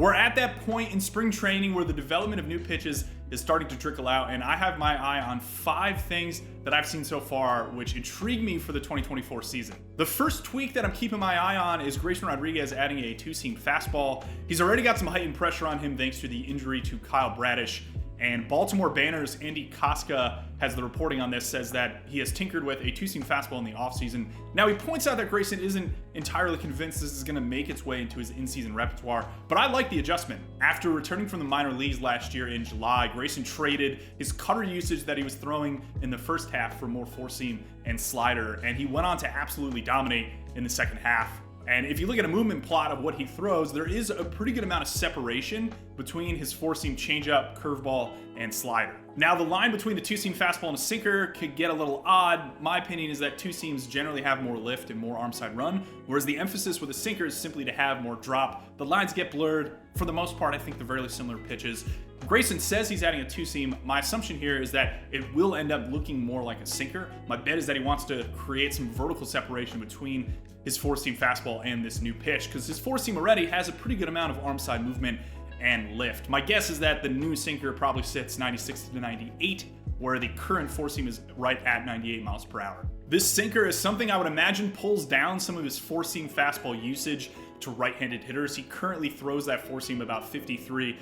We're at that point in spring training where the development of new pitches is starting to trickle out, and I have my eye on 5 things that I've seen so far which intrigue me for the 2024 season. The first tweak that I'm keeping my eye on is Grayson Rodriguez adding a 2-seam fastball. He's already got some heightened pressure on him thanks to the injury to Kyle Bradish. And Baltimore Banner's Andy Koska has the reporting on this, says that he has tinkered with a 2-seam fastball in the offseason. Now, he points out that Grayson isn't entirely convinced this is going to make its way into his in-season repertoire, but I like the adjustment. After returning from the minor leagues last year in July, Grayson traded his cutter usage that he was throwing in the first half for more 4-seam and slider, and he went on to absolutely dominate in the second half. And if you look at a movement plot of what he throws, there is a pretty good amount of separation between his 4-seam changeup, curveball, and slider. Now, the line between the 2-seam fastball and a sinker could get a little odd. My opinion is that 2-seams generally have more lift and more arm side run, whereas the emphasis with a sinker is simply to have more drop. The lines get blurred. For the most part, I think they're very similar pitches. Grayson says he's adding a 2-seam. My assumption here is that it will end up looking more like a sinker. My bet is that he wants to create some vertical separation between his 4-seam fastball and this new pitch, because his 4-seam already has a pretty good amount of arm side movement and lift. My guess is that the new sinker probably sits 96 to 98, where the current 4-seam is right at 98 miles per hour. This sinker is something I would imagine pulls down some of his 4-seam fastball usage to right-handed hitters. He currently throws that 4-seam about 53%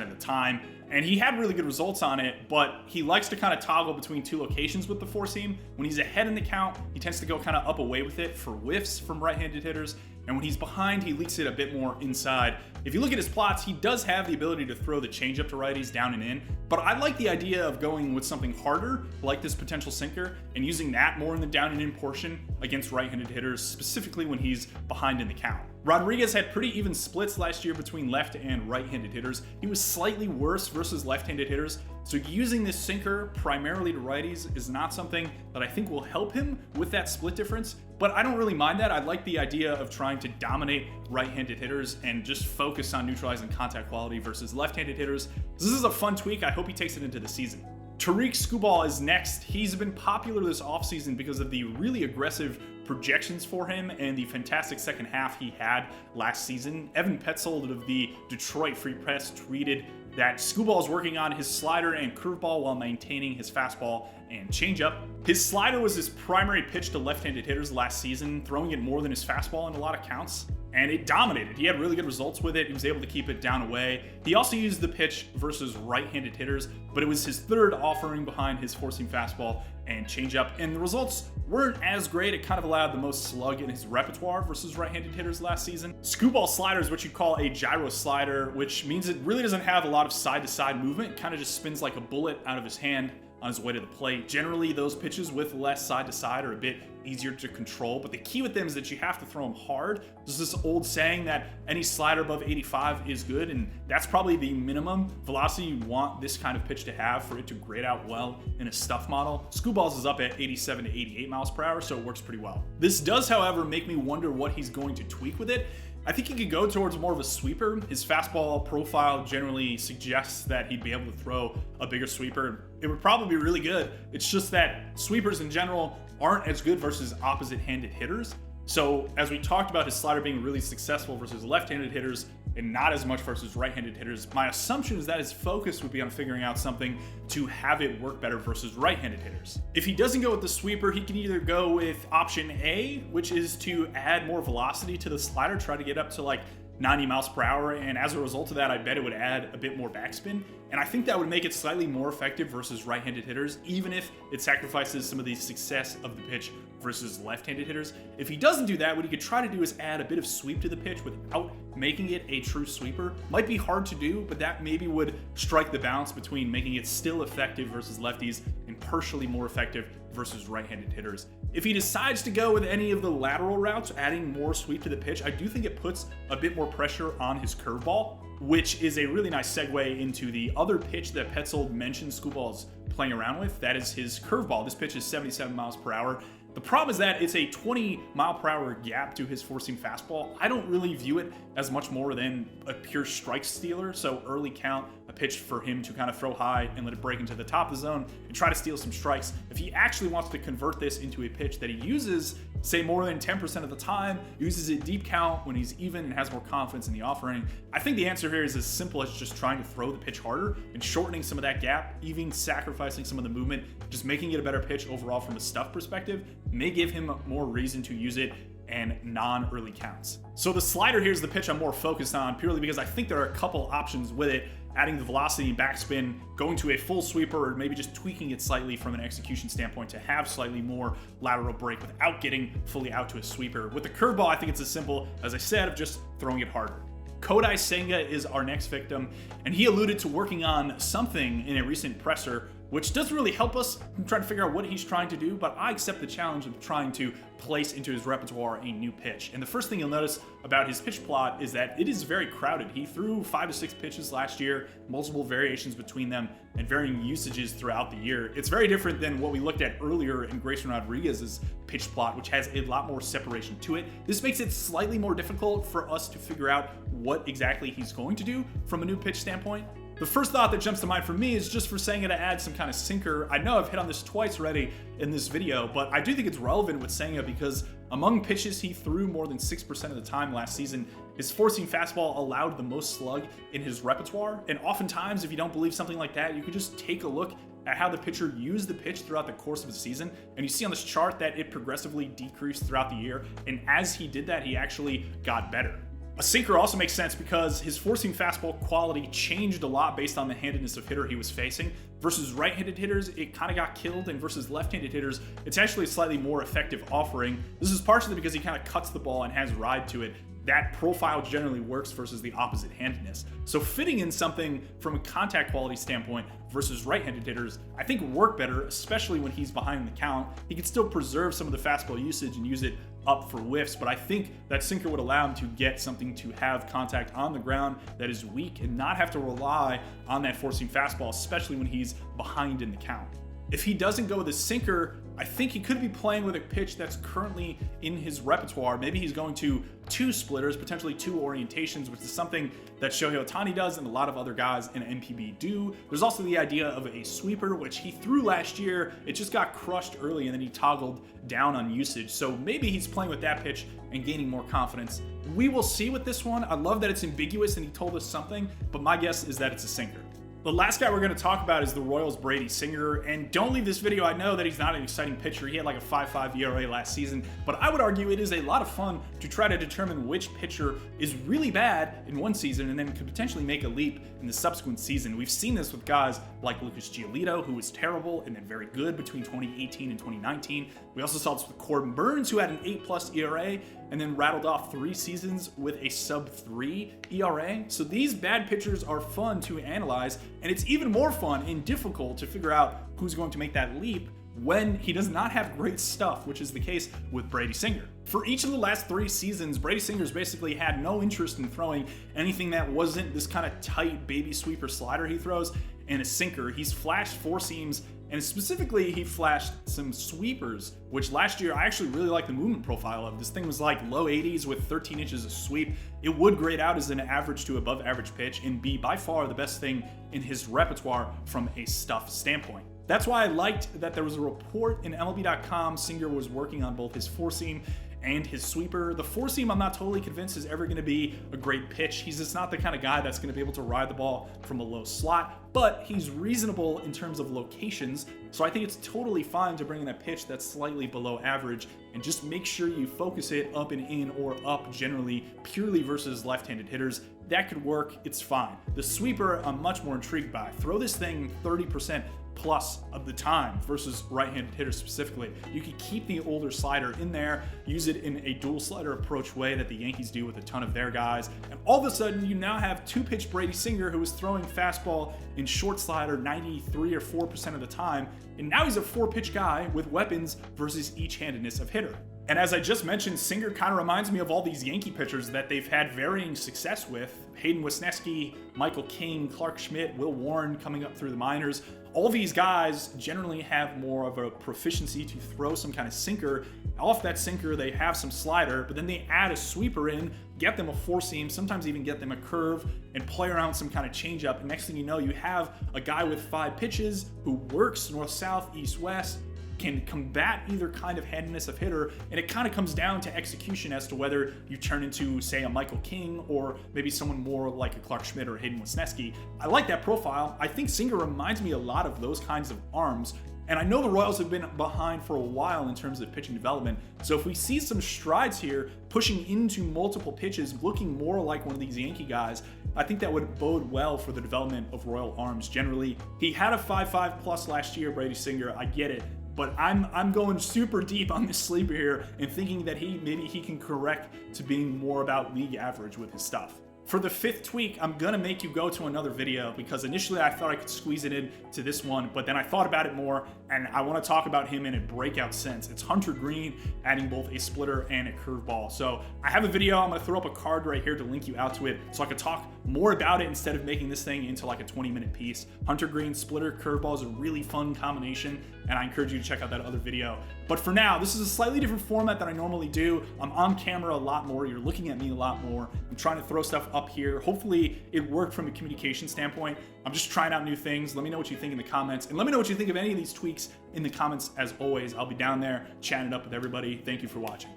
of the time, and he had really good results on it, but he likes to kind of toggle between 2 locations with the 4-seam. When he's ahead in the count, he tends to go kind of up away with it for whiffs from right-handed hitters, and when he's behind, he leaks it a bit more inside. If you look at his plots, he does have the ability to throw the changeup to righties down and in, but I like the idea of going with something harder, like this potential sinker, and using that more in the down and in portion against right-handed hitters, specifically when he's behind in the count. Rodriguez had pretty even splits last year between left and right-handed hitters. He was slightly worse versus left-handed hitters, so using this sinker primarily to righties is not something that I think will help him with that split difference, but I don't really mind that. I like the idea of trying to dominate right-handed hitters and just focus on neutralizing contact quality versus left-handed hitters. This is a fun tweak. I hope he takes it into the season. Tarik Skubal is next. He's been popular this offseason because of the really aggressive projections for him and the fantastic second half he had last season. Evan Petzold of the Detroit Free Press tweeted that Skubal is working on his slider and curveball while maintaining his fastball and changeup. His slider was his primary pitch to left-handed hitters last season, throwing it more than his fastball in a lot of counts, and it dominated. He had really good results with it. He was able to keep it down away. He also used the pitch versus right-handed hitters, but it was his third offering behind his 4-seam fastball and changeup, and the results weren't as great. It kind of allowed the most slug in his repertoire versus right-handed hitters last season. Skubal slider is what you call a gyro slider, which means it really doesn't have a lot of side-to-side movement. It kind of just spins like a bullet out of his hand on his way to the plate. Generally, those pitches with less side-to-side are a bit easier to control, but the key with them is that you have to throw them hard. There's this old saying that any slider above 85 is good, and that's probably the minimum velocity you want this kind of pitch to have for it to grade out well in a stuff model. Skubal's is up at 87 to 88 miles per hour, so it works pretty well. This does, however, make me wonder what he's going to tweak with it. I think he could go towards more of a sweeper. His fastball profile generally suggests that he'd be able to throw a bigger sweeper. It would probably be really good. It's just that sweepers in general aren't as good versus opposite-handed hitters. So as we talked about his slider being really successful versus left-handed hitters and not as much versus right-handed hitters, my assumption is that his focus would be on figuring out something to have it work better versus right-handed hitters. If he doesn't go with the sweeper, he can either go with option A, which is to add more velocity to the slider, try to get up to like 90 miles per hour, and as a result of that, I bet it would add a bit more backspin, and I think that would make it slightly more effective versus right-handed hitters, even if it sacrifices some of the success of the pitch versus left-handed hitters. If he doesn't do that, what he could try to do is add a bit of sweep to the pitch without making it a true sweeper. Might be hard to do, but that maybe would strike the balance between making it still effective versus lefties and partially more effective versus right-handed hitters. If he decides to go with any of the lateral routes, adding more sweep to the pitch, I do think it puts a bit more pressure on his curveball, which is a really nice segue into the other pitch that Petzold mentioned Skubal's playing around with. That is his curveball. This pitch is 77 miles per hour. The problem is that it's a 20 mile per hour gap to his 4-seam fastball. I don't really view it as much more than a pure strike stealer. So early count, a pitch for him to kind of throw high and let it break into the top of the zone and try to steal some strikes. If he actually wants to convert this into a pitch that he uses, say more than 10% of the time, uses it deep count when he's even and has more confidence in the offering, I think the answer here is as simple as just trying to throw the pitch harder and shortening some of that gap, even sacrificing some of the movement, just making it a better pitch overall from a stuff perspective may give him more reason to use it and non-early counts. So the slider here is the pitch I'm more focused on, purely because I think there are a couple options with it, adding the velocity and backspin, going to a full sweeper, or maybe just tweaking it slightly from an execution standpoint to have slightly more lateral break without getting fully out to a sweeper. With the curveball, I think it's as simple, as I said, of just throwing it harder. Kodai Senga is our next victim, and he alluded to working on something in a recent presser, which doesn't really help us try to figure out what he's trying to do, but I accept the challenge of trying to place into his repertoire a new pitch. And the first thing you'll notice about his pitch plot is that it is very crowded. He threw 5 to 6 pitches last year, multiple variations between them, and varying usages throughout the year. It's very different than what we looked at earlier in Grayson Rodriguez's pitch plot, which has a lot more separation to it. This makes it slightly more difficult for us to figure out what exactly he's going to do from a new pitch standpoint. The first thought that jumps to mind for me is just for Senga to add some kind of sinker. I know I've hit on this twice already in this video, but I do think it's relevant with Senga because among pitches he threw more than 6% of the time last season, his four-seam fastball allowed the most slug in his repertoire. And oftentimes, if you don't believe something like that, you could just take a look at how the pitcher used the pitch throughout the course of the season. And you see on this chart that it progressively decreased throughout the year. And as he did that, he actually got better. A sinker also makes sense because his four-seam fastball quality changed a lot based on the handedness of hitter he was facing. Versus right-handed hitters, it kind of got killed, and versus left-handed hitters, it's actually a slightly more effective offering. This is partially because he kind of cuts the ball and has ride to it. That profile generally works versus the opposite handedness. So fitting in something from a contact quality standpoint versus right-handed hitters, I think work better, especially when he's behind the count. He can still preserve some of the fastball usage and use it up for whiffs, but I think that sinker would allow him to get something to have contact on the ground that is weak and not have to rely on that four-seam fastball, especially when he's behind in the count. If he doesn't go with a sinker, I think he could be playing with a pitch that's currently in his repertoire. Maybe he's going to 2 splitters, potentially 2 orientations, which is something that Shohei Ohtani does and a lot of other guys in NPB do. There's also the idea of a sweeper, which he threw last year. It just got crushed early and then he toggled down on usage. So maybe he's playing with that pitch and gaining more confidence. We will see with this one. I love that it's ambiguous and he told us something, but my guess is that it's a sinker. The last guy we're going to talk about is the Royals' Brady Singer, and don't leave this video. I know that he's not an exciting pitcher. He had like a 5.5 ERA last season, but I would argue it is a lot of fun to try to determine which pitcher is really bad in one season and then could potentially make a leap in the subsequent season. We've seen this with guys like Lucas Giolito, who was terrible and then very good between 2018 and 2019. We also saw this with Corbin Burns, who had an 8+ ERA and then rattled off 3 seasons with a sub-3 ERA. So these bad pitchers are fun to analyze, and it's even more fun and difficult to figure out who's going to make that leap when he does not have great stuff, which is the case with Brady Singer. For each of the last 3 seasons, Brady Singer's basically had no interest in throwing anything that wasn't this kind of tight baby sweeper slider he throws and a sinker. He's flashed 4 seams, and specifically he flashed some sweepers, which last year I actually really liked the movement profile of. This thing was like low 80s with 13 inches of sweep. It would grade out as an average to above average pitch and be by far the best thing in his repertoire from a stuff standpoint. That's why I liked that there was a report in MLB.com Singer was working on both his 4-seam and his sweeper. The 4-seam I'm not totally convinced is ever going to be a great pitch. He's just not the kind of guy that's going to be able to ride the ball from a low slot, but he's reasonable in terms of locations, so I think it's totally fine to bring in a pitch that's slightly below average and just make sure you focus it up and in or up generally purely versus left-handed hitters. That could work, it's fine. The sweeper I'm much more intrigued by. Throw this thing 30% plus of the time versus right-handed hitters specifically. You could keep the older slider in there, use it in a dual slider approach way that the Yankees do with a ton of their guys, and all of a sudden you now have 2-pitch Brady Singer who is throwing fastball in short slider 93 or 4% of the time, and now he's a 4-pitch guy with weapons versus each handedness of hitter. And as I just mentioned, Singer kind of reminds me of all these Yankee pitchers that they've had varying success with. Hayden Wesneski, Michael King, Clark Schmidt, Will Warren coming up through the minors. All these guys generally have more of a proficiency to throw some kind of sinker. Off that sinker, they have some slider, but then they add a sweeper in get them a four seam, sometimes even get them a curve, and play around some kind of changeup. And next thing you know, you have a guy with 5 pitches who works north-south, east-west, can combat either kind of handedness of hitter, and it kind of comes down to execution as to whether you turn into, say, a Michael King or maybe someone more like a Clark Schmidt or Hayden Wesneski. I like that profile. I think Senga reminds me a lot of those kinds of arms, and I know the Royals have been behind for a while in terms of pitching development, so if we see some strides here, pushing into multiple pitches, looking more like one of these Yankee guys, I think that would bode well for the development of Royal arms generally. He had a 5.5 plus last year, Brady Senga, I get it. But I'm going super deep on this sleeper here and thinking that maybe he can correct to being more about league average with his stuff. For the 5th tweak, I'm gonna make you go to another video because initially I thought I could squeeze it in to this one, but then I thought about it more and I wanna talk about him in a breakout sense. It's Hunter Greene adding both a splitter and a curveball. So I have a video, I'm gonna throw up a card right here to link you out to it so I could talk more about it instead of making this thing into like a 20-minute piece. Hunter Greene, splitter, curveball is a really fun combination and I encourage you to check out that other video. But for now, this is a slightly different format than I normally do. I'm on camera a lot more, you're looking at me a lot more. I'm trying to throw stuff up here. Hopefully it worked from a communication standpoint. I'm just trying out new things. Let me know what you think in the comments, and let me know what you think of any of these tweaks in the comments. As always, I'll be down there chatting it up with everybody. Thank you for watching.